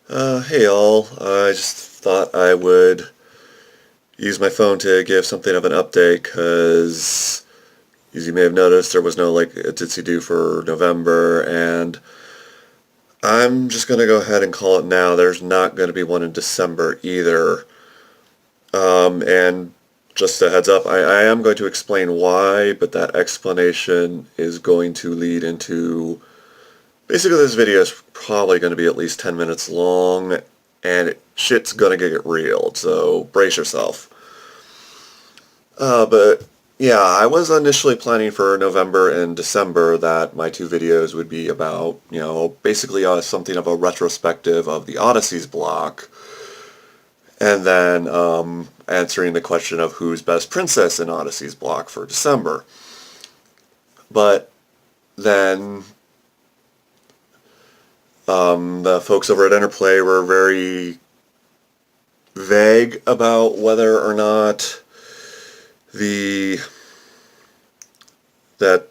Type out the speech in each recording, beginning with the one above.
Hey all, I just thought I would use my phone to give something of an update because, as you may have noticed, there was no a Ditsy Do for November, and I'm just going to go ahead and call it now. There's not going to be one in December either. And just a heads up, I am going to explain why, but that explanation is going to lead into basically, this video is probably going to be at least 10 minutes long, and shit's going to get real, so brace yourself. But yeah, I was initially planning for November and December that my two videos would be about, basically something of a retrospective of the Odysseys block, and then answering the question of who's best princess in Odysseys block for December. But then the folks over at Interplay were very vague about whether or not that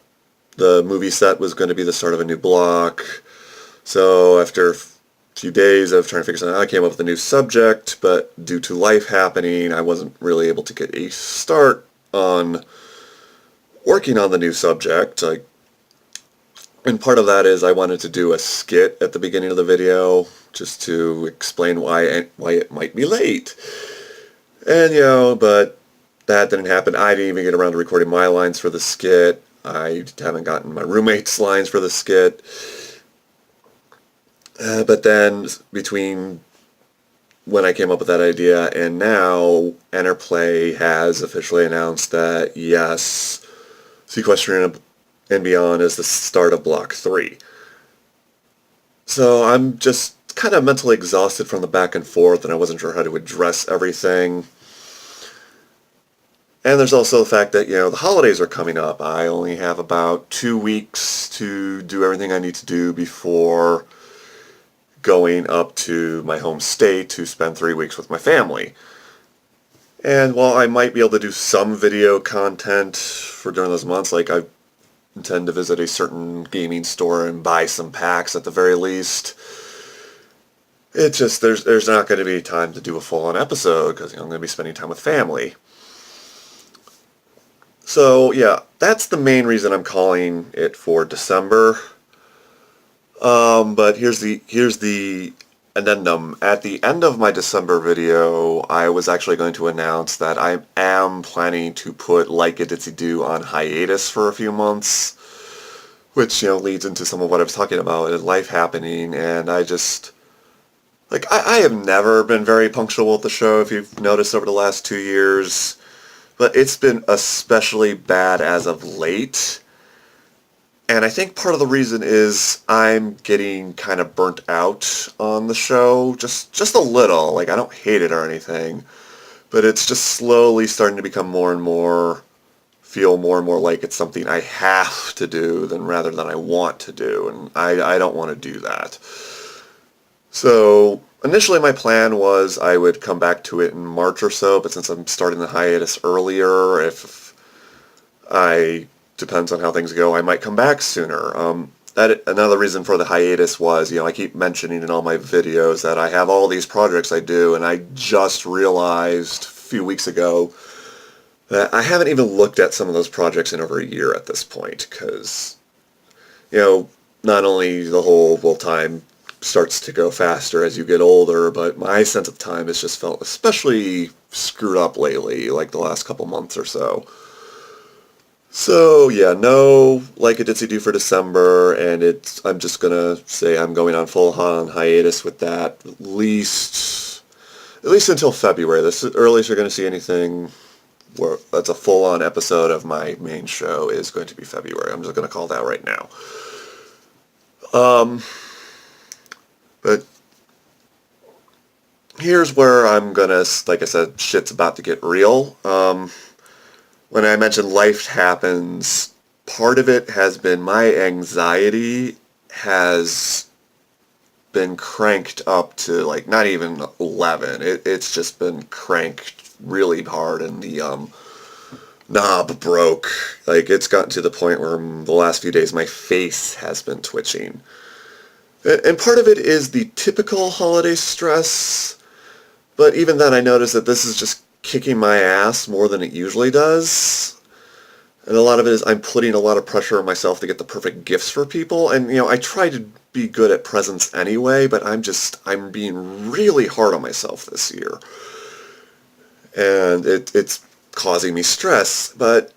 the movie set was going to be the start of a new block. So after a few days of trying to figure something out, I came up with a new subject, but due to life happening, I wasn't really able to get a start on working on the new subject. And part of that is I wanted to do a skit at the beginning of the video just to explain why it might be late. And, but that didn't happen. I didn't even get around to recording my lines for the skit. I haven't gotten my roommate's lines for the skit. But then between when I came up with that idea and now, Interplay has officially announced that, yes, Sequestering and Beyond is the start of Block 3. So I'm just kind of mentally exhausted from the back and forth, and I wasn't sure how to address everything. And there's also the fact that, the holidays are coming up. I only have about 2 weeks to do everything I need to do before going up to my home state to spend 3 weeks with my family. And while I might be able to do some video content for during those months, like I intend to visit a certain gaming store and buy some packs at the very least, it's just there's not going to be time to do a full-on episode because I'm going to be spending time with family. So yeah, that's the main reason I'm calling it for December. But here's the addendum. At the end of my December video, I was actually going to announce that I am planning to put Like a Ditsy Do on hiatus for a few months, which, leads into some of what I was talking about, life happening, and I just, I have never been very punctual with the show, if you've noticed over the last 2 years, but it's been especially bad as of late. And I think part of the reason is I'm getting kind of burnt out on the show, just a little. I don't hate it or anything, but it's just slowly starting to become feel more and more like it's something I have to do rather than I want to do, and I don't want to do that. So initially my plan was I would come back to it in March or so, but since I'm starting the hiatus earlier, depends on how things go, I might come back sooner. Another reason for the hiatus was, I keep mentioning in all my videos that I have all these projects I do, and I just realized a few weeks ago that I haven't even looked at some of those projects in over a year at this point, because, not only the whole, time starts to go faster as you get older, but my sense of time has just felt especially screwed up lately, like the last couple months or so. So yeah, no Like a Ditsy Do for December, and I'm just gonna say I'm going on full-on hiatus with that, at least until February. This is the earliest you're gonna see anything where that's a full-on episode of my main show is going to be February. I'm just gonna call that right now. But here's where I'm gonna, like I said, shit's about to get real. When I mentioned life happens, part of it has been my anxiety has been cranked up to not even 11. It's just been cranked really hard, and the knob broke. It's gotten to the point where the last few days my face has been twitching. And part of it is the typical holiday stress, but even then I notice that this is just kicking my ass more than it usually does. And a lot of it is I'm putting a lot of pressure on myself to get the perfect gifts for people. And, I try to be good at presents anyway, but I'm being really hard on myself this year. And it's causing me stress. But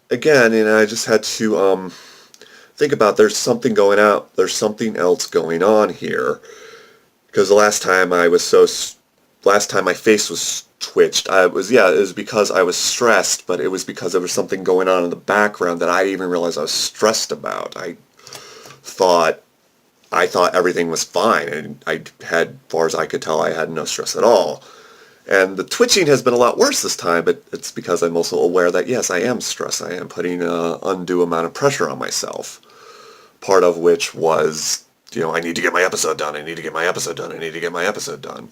again, I just had to think about there's something else going on here. Because the last time my face was twitched, it was because I was stressed, but it was because there was something going on in the background that I didn't even realize I was stressed about. Thought I thought everything was fine, and as far as I could tell, I had no stress at all. And the twitching has been a lot worse this time, but it's because I'm also aware that, yes, I am stressed. I am putting an undue amount of pressure on myself. Part of which was, I need to get my episode done. I need to get my episode done. I need to get my episode done.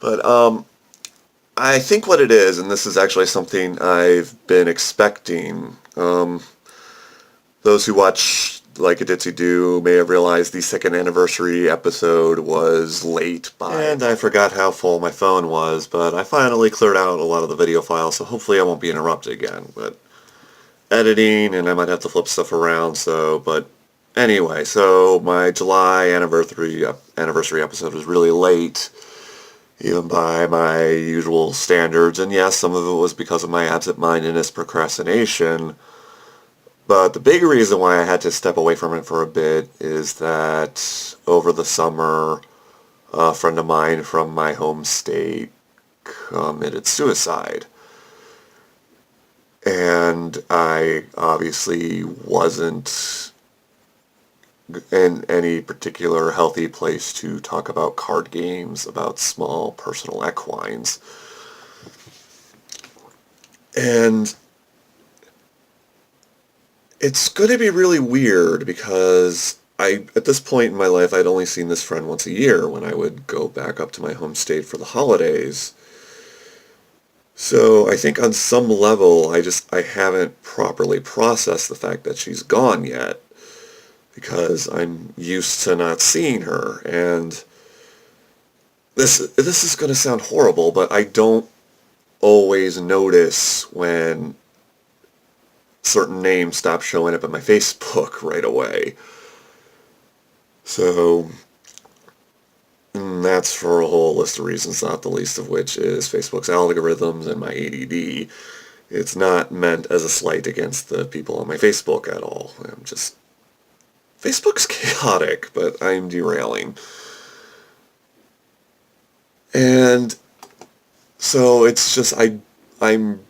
But I think what it is, and this is actually something I've been expecting, those who watch Like a Ditsy Do may have realized the second anniversary episode was late and I forgot how full my phone was, but I finally cleared out a lot of the video files, so hopefully I won't be interrupted again. But editing, and I might have to flip stuff around, but anyway, so my July anniversary episode was really late, even by my usual standards, and yes, some of it was because of my absent-mindedness procrastination. But the big reason why I had to step away from it for a bit is that over the summer, a friend of mine from my home state committed suicide. And I obviously wasn't in any particular healthy place to talk about card games, about small personal equines. And it's going to be really weird because at this point in my life, I'd only seen this friend once a year when I would go back up to my home state for the holidays. So I think on some level, I haven't properly processed the fact that she's gone yet because I'm used to not seeing her. And this is going to sound horrible, but I don't always notice when certain names stop showing up in my Facebook right away. So that's for a whole list of reasons, not the least of which is Facebook's algorithms and my ADD. It's not meant as a slight against the people on my Facebook at all. Facebook's chaotic, but I'm derailing. And so it's just, I'm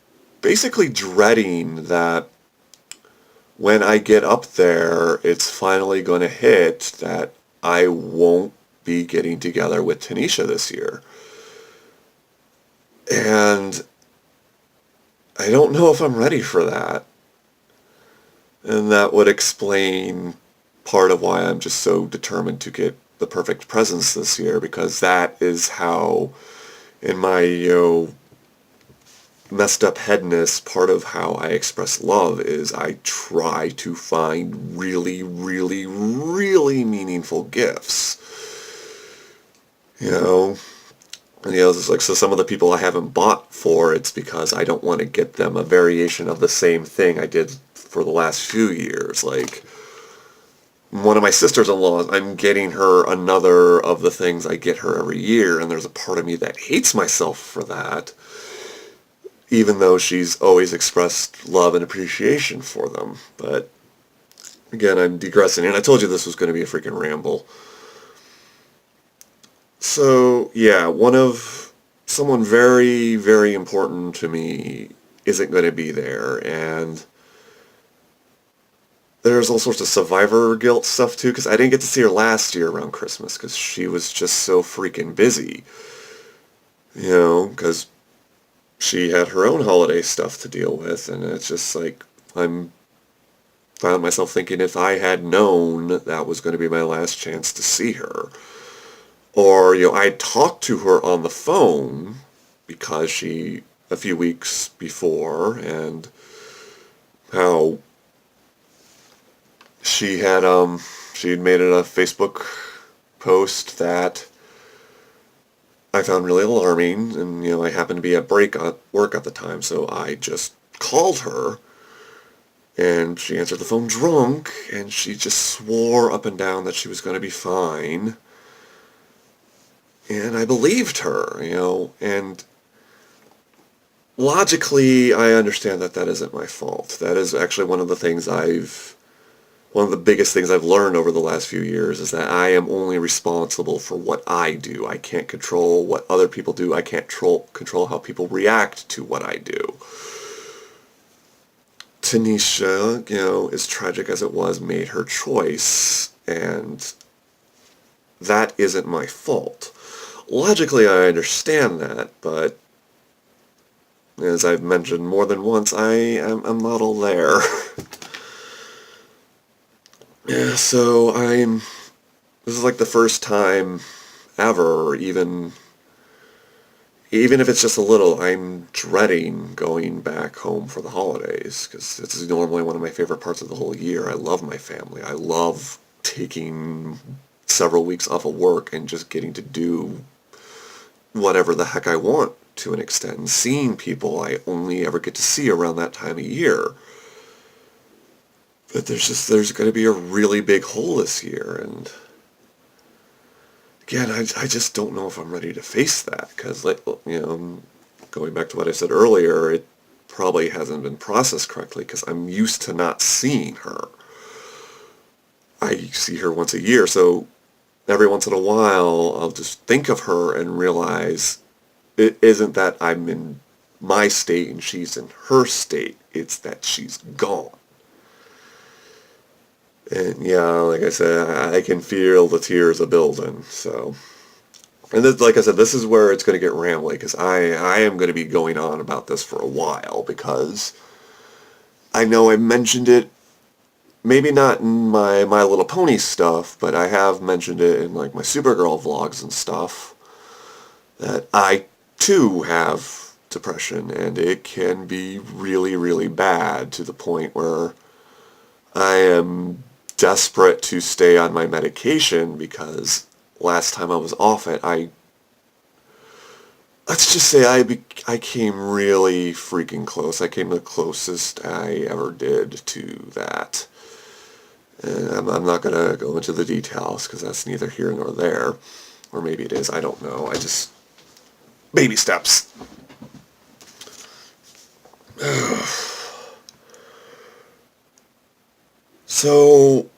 basically dreading that when I get up there, it's finally going to hit that I won't be getting together with Tanisha this year. And I don't know if I'm ready for that. And that would explain part of why I'm just so determined to get the perfect presents this year, because that is how, in my, messed up headness, part of how I express love is I try to find really, really, really meaningful gifts. It's like, so some of the people I haven't bought for, it's because I don't want to get them a variation of the same thing I did for the last few years. Like, one of my sisters-in-law, I'm getting her another of the things I get her every year, and there's a part of me that hates myself for that, even though she's always expressed love and appreciation for them. But again, I'm digressing, and I told you this was going to be a freaking ramble. So, yeah, someone very, very important to me isn't going to be there, and there's all sorts of survivor guilt stuff too, because I didn't get to see her last year around Christmas, because she was just so freaking busy. Because she had her own holiday stuff to deal with, and it's just like, found myself thinking if I had known that was going to be my last chance to see her. Or, I talked to her on the phone because a few weeks before, and how she'd made a Facebook post that I found really alarming, and, I happened to be at break at work at the time, so I just called her, and she answered the phone drunk, and she just swore up and down that she was going to be fine. And I believed her, and logically I understand that that isn't my fault. That is actually one of the biggest things I've learned over the last few years is that I am only responsible for what I do. I can't control what other people do. I can't control how people react to what I do. Tanisha, as tragic as it was, made her choice, and that isn't my fault. Logically, I understand that, but as I've mentioned more than once, I'm not all there. Yeah, so this is like the first time ever, even if it's just a little, I'm dreading going back home for the holidays, because this is normally one of my favorite parts of the whole year. I love my family. I love taking several weeks off of work and just getting to do whatever the heck I want to an extent, and seeing people I only ever get to see around that time of year. But there's going to be a really big hole this year, and again, I just don't know if I'm ready to face that, because, going back to what I said earlier, it probably hasn't been processed correctly, because I'm used to not seeing her. I see her once a year, so every once in a while, I'll just think of her and realize it isn't that I'm in my state and she's in her state, it's that she's gone. And yeah, like I said, I can feel the tears a-building, so. And this, like I said, this is where it's going to get rambly, because I am going to be going on about this for a while, because I know I mentioned it, maybe not in my My Little Pony stuff, but I have mentioned it in like my Supergirl vlogs and stuff, that I too have depression, and it can be really, really bad to the point where I am desperate to stay on my medication, because last time I was off it, let's just say I came really freaking close. I came the closest I ever did to that. And I'm not going to go into the details, because that's neither here nor there. Or maybe it is, I don't know. Baby steps. So,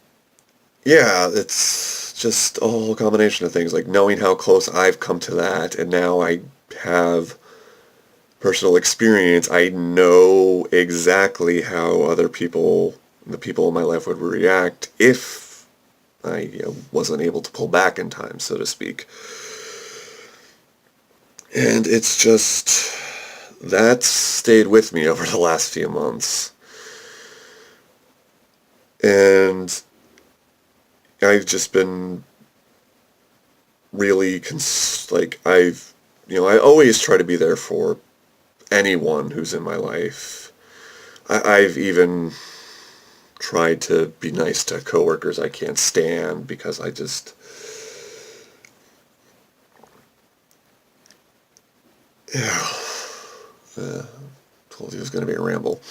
yeah, it's just a whole combination of things, like knowing how close I've come to that, and now I have personal experience. I know exactly how other people, the people in my life, would react if I wasn't able to pull back in time, so to speak. And it's just, that's stayed with me over the last few months. And I've just been really, I always try to be there for anyone who's in my life. I've even tried to be nice to coworkers I can't stand, because I just, told you it was going to be a ramble.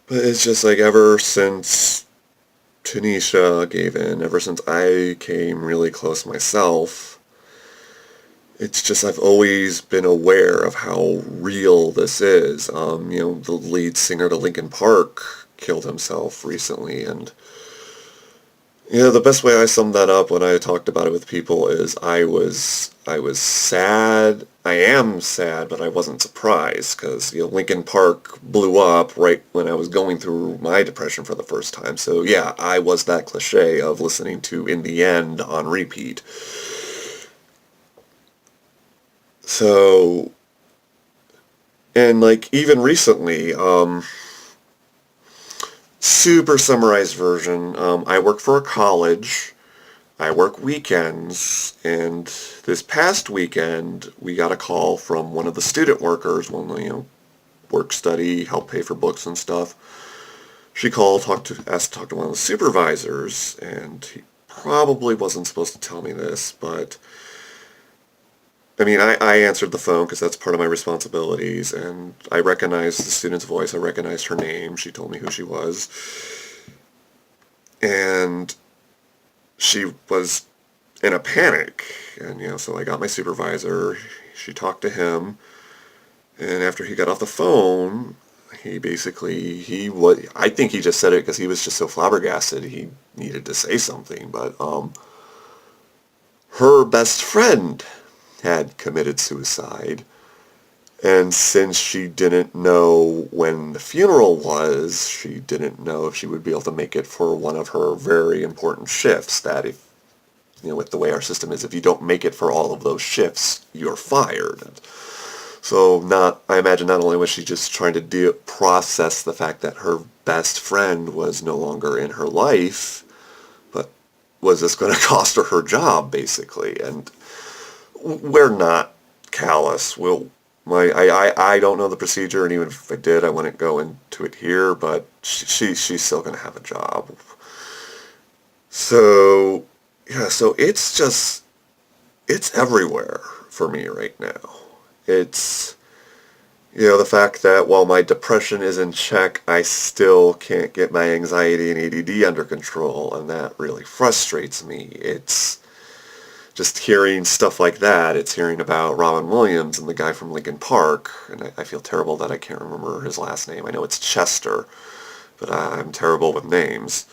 But it's just like, ever since Tanisha gave in, ever since I came really close myself, it's just, I've always been aware of how real this is. The lead singer to Linkin Park killed himself recently, and the best way I summed that up when I talked about it with people is I was sad. I am sad, but I wasn't surprised, because Linkin Park blew up right when I was going through my depression for the first time. So yeah, I was that cliche of listening to In the End on repeat. So, and like even recently, super summarized version, I work for a college. I work weekends, and this past weekend we got a call from one of the student workers, work study, help pay for books and stuff, she called, asked to talk to one of the supervisors, and he probably wasn't supposed to tell me this, but I mean, I answered the phone because that's part of my responsibilities, and I recognized the student's voice. I recognized her name. She told me who she was. And she was in a panic. And, so I got my supervisor. She talked to him. And after he got off the phone, I think he just said it because he was just so flabbergasted he needed to say something. But her best friend had committed suicide, and since she didn't know when the funeral was, she didn't know if she would be able to make it for one of her very important shifts. That if, with the way our system is, if you don't make it for all of those shifts, you're fired. So I imagine not only was she just trying to process the fact that her best friend was no longer in her life, but was this going to cost her her job, basically? And we're not callous. I don't know the procedure, and even if I did, I wouldn't go into it here, but she's still going to have a job. So, yeah, so it's everywhere for me right now. It's, the fact that while my depression is in check, I still can't get my anxiety and ADD under control, and that really frustrates me. It's just hearing stuff like that. It's hearing about Robin Williams and the guy from Linkin Park, and I feel terrible that I can't remember his last name. I know it's Chester, but I'm terrible with names.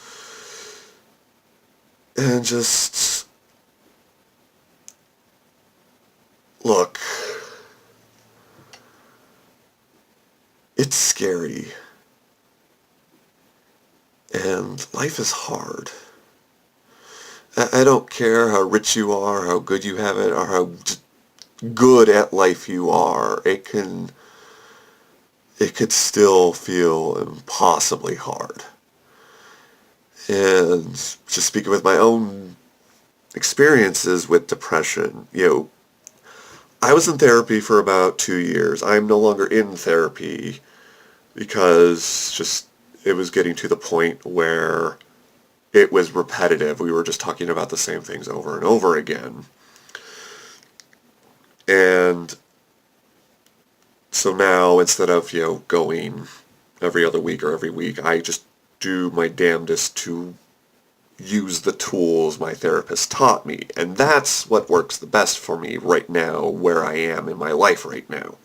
And just, look, it's scary, and life is hard. I don't care how rich you are, how good you have it, or how good at life you are. It could still feel impossibly hard. And just speaking with my own experiences with depression, I was in therapy for about 2 years. I'm no longer in therapy because it was getting to the point where it was repetitive. We were just talking about the same things over and over again. And so now, instead of, going every other week or every week, I just do my damnedest to use the tools my therapist taught me. And that's what works the best for me right now, where I am in my life right now.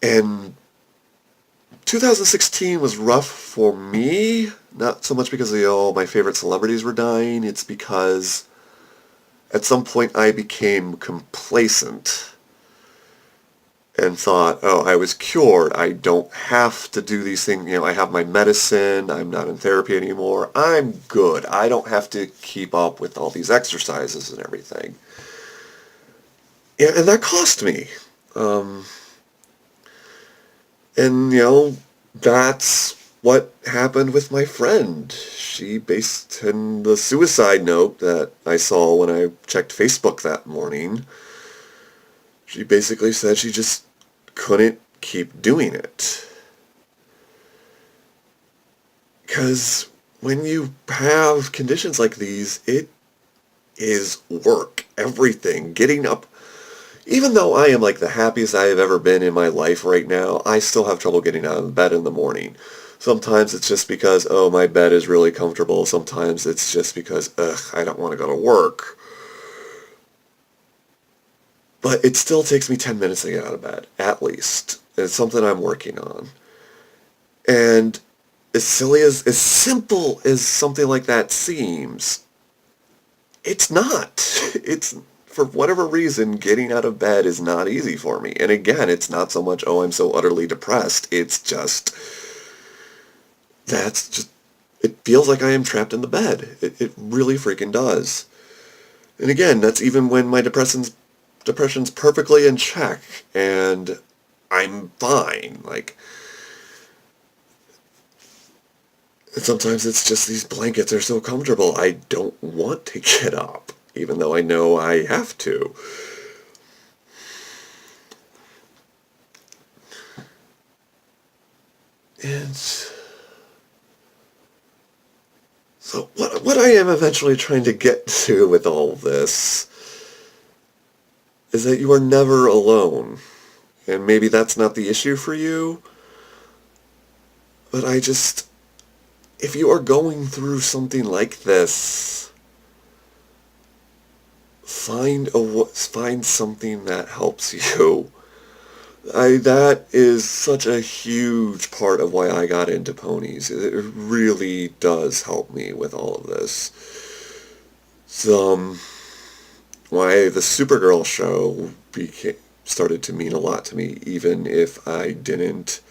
And 2016 was rough for me, not so much because all my favorite celebrities were dying. It's because at some point I became complacent and thought, oh, I was cured. I don't have to do these things. I have my medicine. I'm not in therapy anymore. I'm good. I don't have to keep up with all these exercises and everything. Yeah, and that cost me. And, that's what happened with my friend. She based in the suicide note that I saw when I checked Facebook that morning. She basically said she just couldn't keep doing it. Because when you have conditions like these, it is work. Everything. Getting up. Even though I am like the happiest I have ever been in my life right now, I still have trouble getting out of bed in the morning. Sometimes it's just because, oh, my bed is really comfortable. Sometimes it's just because, I don't want to go to work. But it still takes me 10 minutes to get out of bed, at least. It's something I'm working on. And as simple as something like that seems, it's not. For whatever reason, getting out of bed is not easy for me. And again, it's not so much, oh, I'm so utterly depressed. It's just, it feels like I am trapped in the bed. It really freaking does. And again, that's even when my depression's perfectly in check and I'm fine. And sometimes it's just these blankets are so comfortable, I don't want to get up, even though I know I have to. And so what I am eventually trying to get to with all of this is that you are never alone. And maybe that's not the issue for you, but if you are going through something like this, find something that helps you. That is such a huge part of why I got into ponies. It really does help me with all of this. Why the Supergirl show started to mean a lot to me, even if I didn't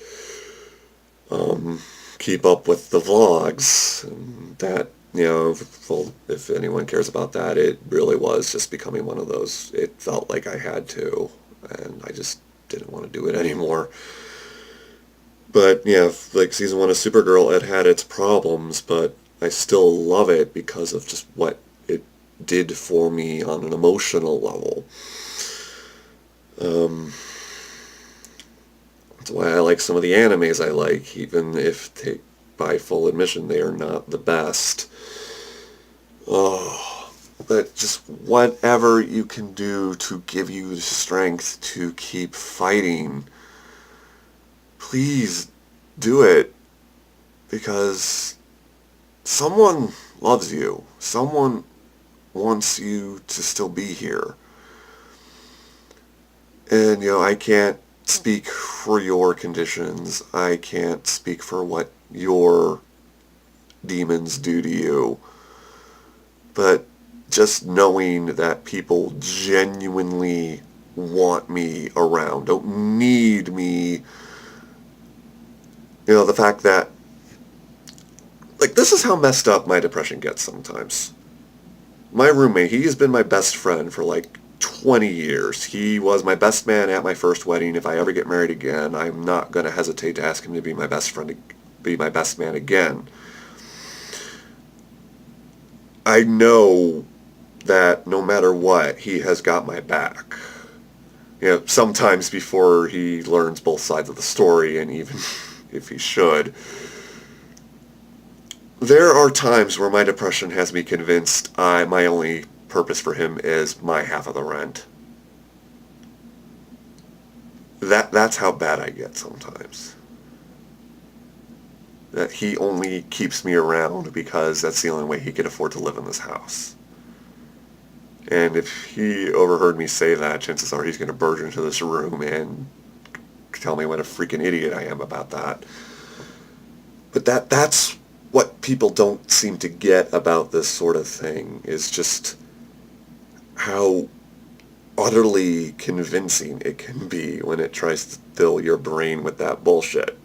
keep up with the vlogs. And that, if anyone cares about that, it really was just becoming one of those. It felt like I had to, and I just didn't want to do it anymore. But yeah, like season 1 of Supergirl, it had its problems, but I still love it because of just what it did for me on an emotional level. That's why I like some of the animes I like, even if, by full admission, they are not the best. But just whatever you can do to give you the strength to keep fighting, please do it, because someone loves you. Someone wants you to still be here. And, I can't speak for your conditions. I can't speak for what your demons do to you. But just knowing that people genuinely want me around, don't need me, the fact that, this is how messed up my depression gets sometimes. My roommate, he has been my best friend for 20 years. He was my best man at my first wedding. If I ever get married again, I'm not going to hesitate to ask him to be my best friend, be my best man again. I know that no matter what, he has got my back. Sometimes before he learns both sides of the story, and even if he should. There are times where my depression has me convinced my only purpose for him is my half of the rent. That's how bad I get sometimes. That he only keeps me around because that's the only way he could afford to live in this house. And if he overheard me say that, chances are he's going to burst into this room and tell me what a freaking idiot I am about that. But that's what people don't seem to get about this sort of thing, is just how utterly convincing it can be when it tries to fill your brain with that bullshit.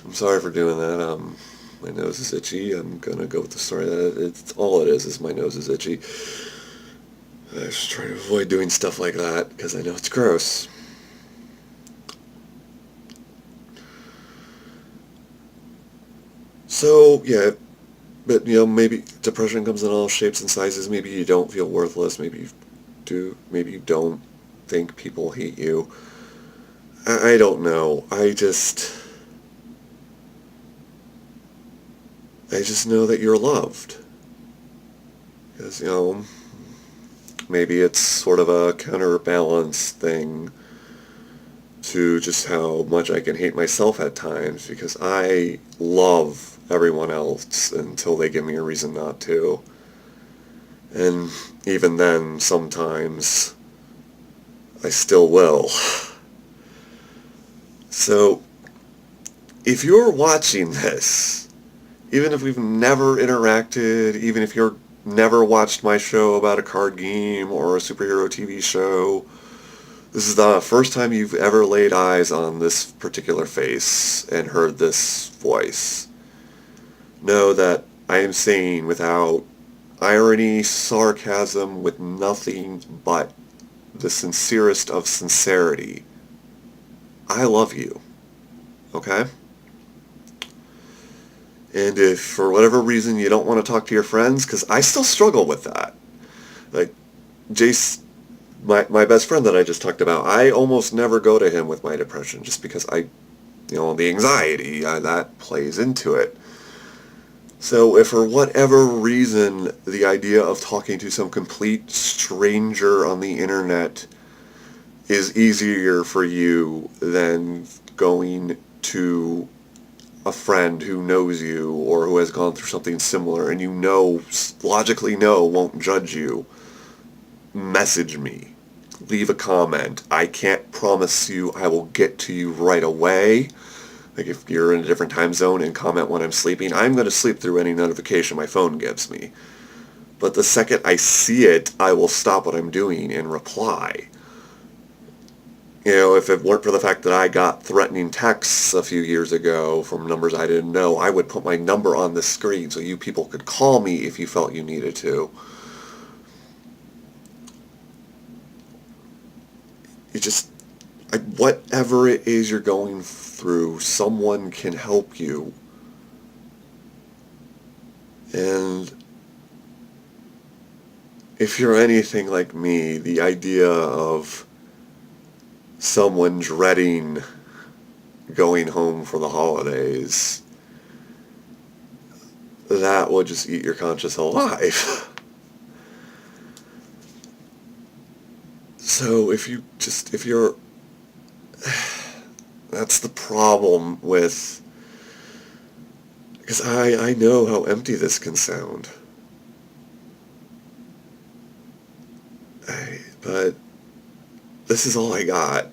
I'm sorry for doing that. My nose is itchy. I'm gonna go with the story that it's all it is my nose is itchy. I just try to avoid doing stuff like that because I know it's gross. So yeah, but maybe depression comes in all shapes and sizes. Maybe you don't feel worthless. Maybe you do. Maybe you don't think people hate you. I don't know. I just know that you're loved. Because, maybe it's sort of a counterbalance thing to just how much I can hate myself at times, because I love everyone else until they give me a reason not to. And even then, sometimes, I still will. So, if you're watching this, even if we've never interacted, even if you're never watched my show about a card game or a superhero TV show, this is the first time you've ever laid eyes on this particular face and heard this voice. Know that I am saying, without irony, sarcasm, with nothing but the sincerest of sincerity, I love you. Okay? And if for whatever reason you don't want to talk to your friends, because I still struggle with that. Jace my best friend that I just talked about, I almost never go to him with my depression just because the anxiety, that plays into it. So if for whatever reason the idea of talking to some complete stranger on the internet is easier for you than going to a friend who knows you or who has gone through something similar and logically won't judge you, message me. Leave a comment. I can't promise you I will get to you right away. Like if you're in a different time zone and comment when I'm sleeping, I'm going to sleep through any notification my phone gives me. But the second I see it, I will stop what I'm doing and reply. If it weren't for the fact that I got threatening texts a few years ago from numbers I didn't know, I would put my number on the screen so you people could call me if you felt you needed to. Whatever it is you're going through, someone can help you. And if you're anything like me, the idea of someone dreading going home for the holidays, that will just eat your conscience alive. So that's the problem with, because I know how empty this can sound. But this is all I got.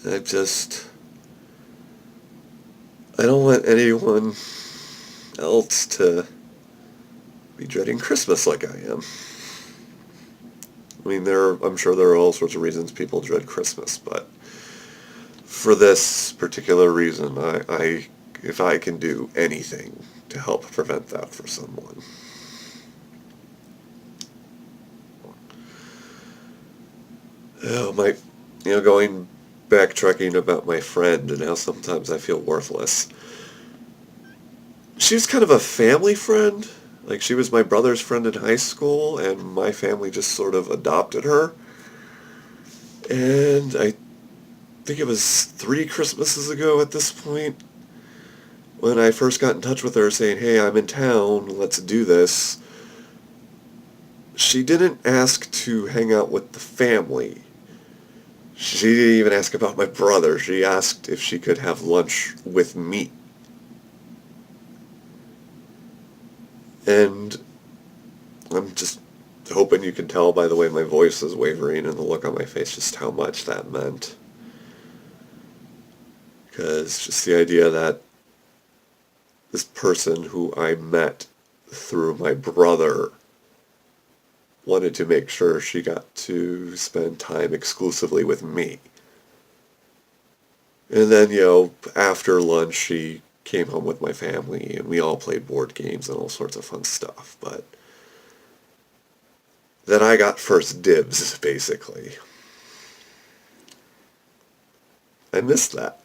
I don't want anyone else to be dreading Christmas like I am. I mean, I'm sure there are all sorts of reasons people dread Christmas, but for this particular reason, if I can do anything to help prevent that for someone. Going backtracking about my friend and how sometimes I feel worthless. She was kind of a family friend. Like, she was my brother's friend in high school, and my family just sort of adopted her. And I think it was 3 Christmases ago at this point when I first got in touch with her saying, hey, I'm in town, let's do this. She didn't ask to hang out with the family. She didn't even ask about my brother. She asked if she could have lunch with me. And I'm just hoping you can tell by the way my voice is wavering and the look on my face just how much that meant. Because just the idea that this person who I met through my brother wanted to make sure she got to spend time exclusively with me. And then, after lunch, she came home with my family, and we all played board games and all sorts of fun stuff, but then I got first dibs, basically. I missed that.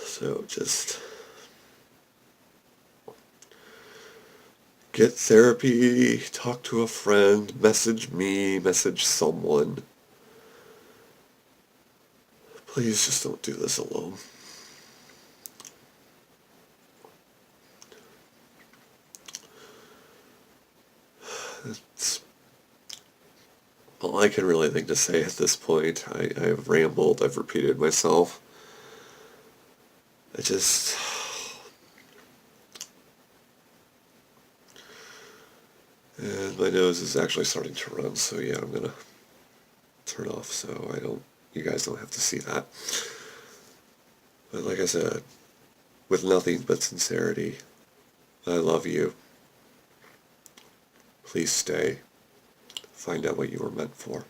So just get therapy, talk to a friend, message me, message someone. Please just don't do this alone. That's all I can really think to say at this point. I've rambled, I've repeated myself. And my nose is actually starting to run, so yeah, I'm gonna turn off so you guys don't have to see that. But like I said, with nothing but sincerity, I love you. Please stay. Find out what you were meant for.